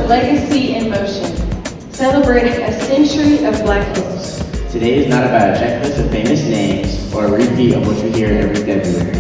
Legacy in Motion, celebrating a century of Black history. Today is not about a checklist of famous names or a repeat of what you hear every February.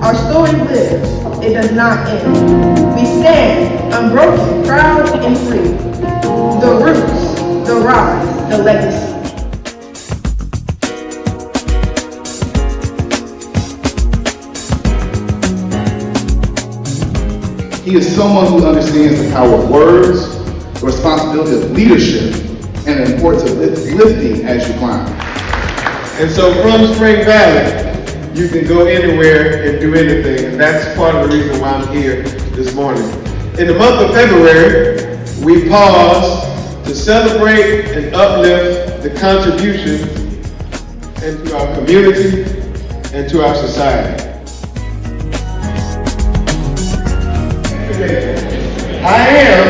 Our story lives, it does not end. We stand unbroken, proud and free. The roots, the rise, the legacy. He is someone who understands the power of words, the responsibility of leadership, and the importance of lifting as you climb. And so from Spring Valley, you can go anywhere and do anything, and that's part of the reason why I'm here this morning. In the month of February, we pause to celebrate and uplift the contributions into our community and to our society. I am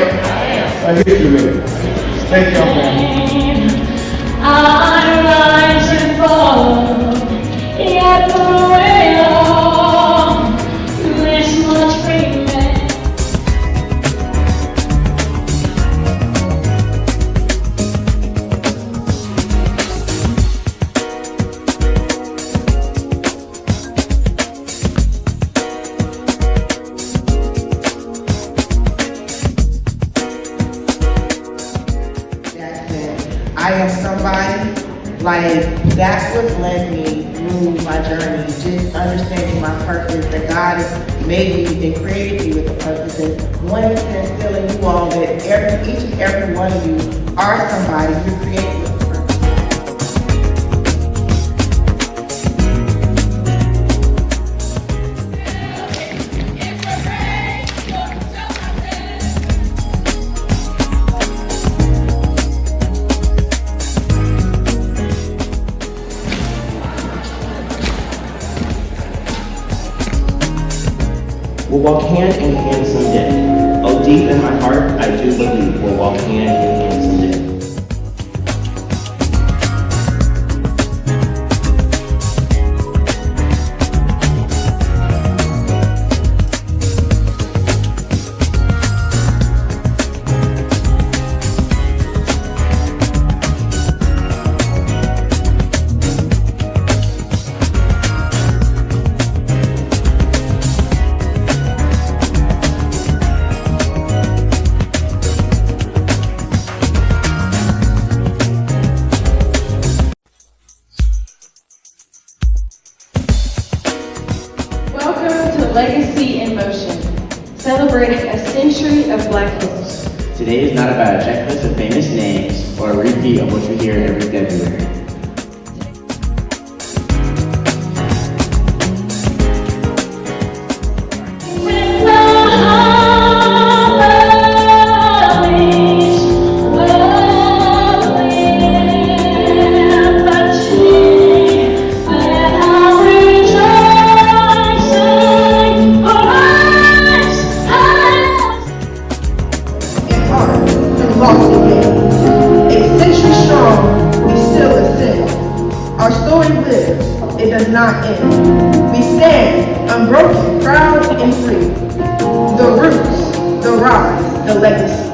a history maker. Thank y'all, man. I rise and fall, yet the way on, this much remains. I am somebody, like, that's what's led me through my journey, just understanding my purpose, that God has made me and created me with a purpose, and wanting to instill in you all that each and every one of you are somebody you're created with a purpose. We'll walk hand in hand someday. Oh, deep in my heart, I do believe we'll walk hand in hand someday. Legacy in Motion, celebrating a century of Black history. Today is not about a checklist of famous names or a repeat of what you hear every February. Our story lives, it does not end. We stand unbroken, proud and free. The roots, the rise, the legacy.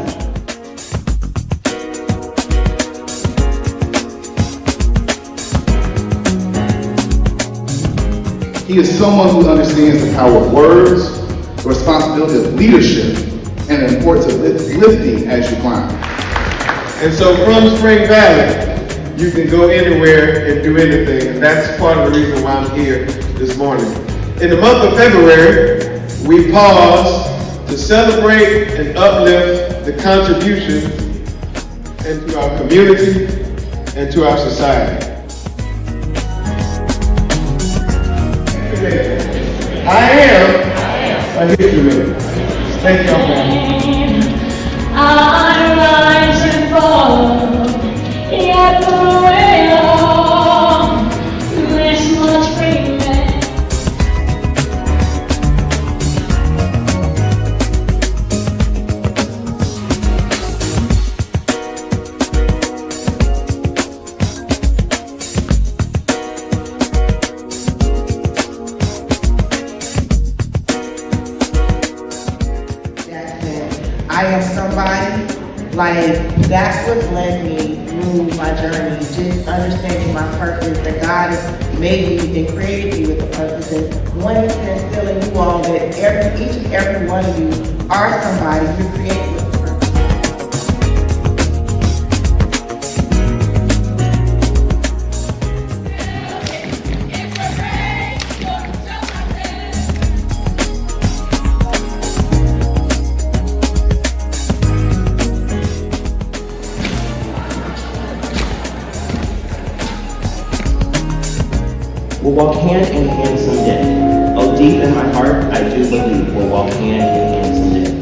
He is someone who understands the power of words, the responsibility of leadership, and the importance of lifting as you climb. And so from Spring Valley, you can go anywhere and do anything, and that's part of the reason why I'm here this morning. In the month of February, we pause to celebrate and uplift the contributions into our community and to our society. I am a history maker. Thank y'all, man. I rise and fall, yet through it all, this much remains. Jackson, I am somebody, like, that's what's led me through my journey, just understanding my purpose, that God has made me and created me with a purpose, and wanting to instill in you all that each and every one of you are somebody you're created with a purpose. We'll walk hand in hand someday. Oh, deep in my heart, I do believe we'll walk hand in hand someday.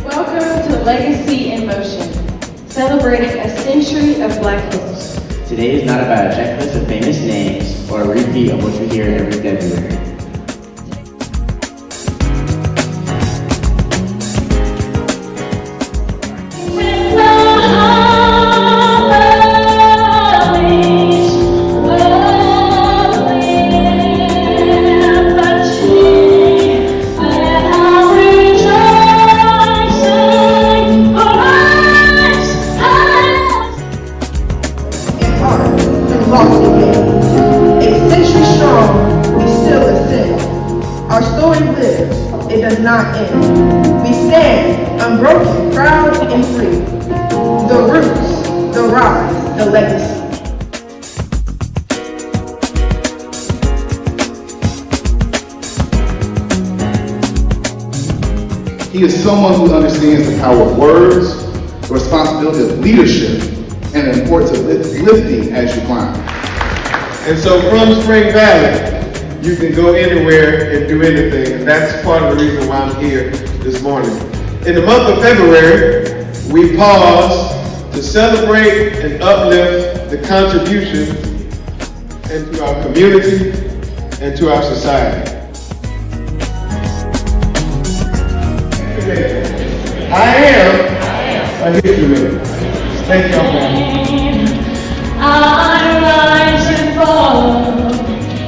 Welcome to Legacy in Motion, celebrating a century of Black history. Today is not about a checklist of famous names or a repeat of what you hear every February. When the harmonies of liberty, let our rejoicing arise In heart and lost again. A century strong, we still ascend. Our story lives, it does not end. We stand unbroken, proud and free. The roots, the rise, the legacy. He is someone who understands the power of words, the responsibility of leadership, and the importance of lifting as you climb. And so from Spring Valley, you can go anywhere and do anything, and that's part of the reason why I'm here this morning. In the month of February, we pause to celebrate and uplift the contribution into our community and to our society. I am a history maker. Thank y'all for having me. I rise and fall,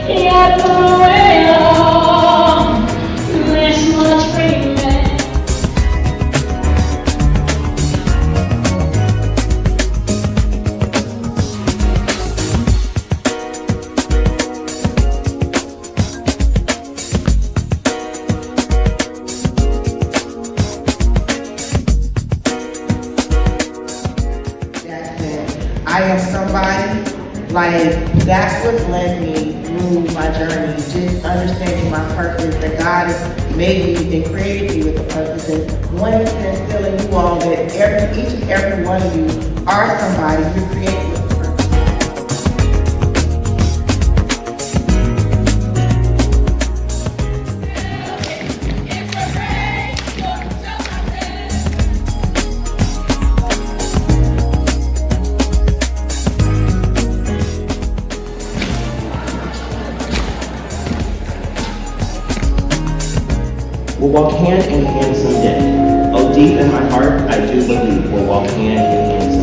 yet through it all, this much remains. Jackson, I am somebody, like, that's what's led me through my journey, just understanding my purpose, that God has made me and created me with a purpose, and wanting to instill in you all that each and every one of you are somebody you're created with a purpose. We'll walk hand in hand someday. Oh, deep in my heart, I do believe we'll walk hand in hand someday.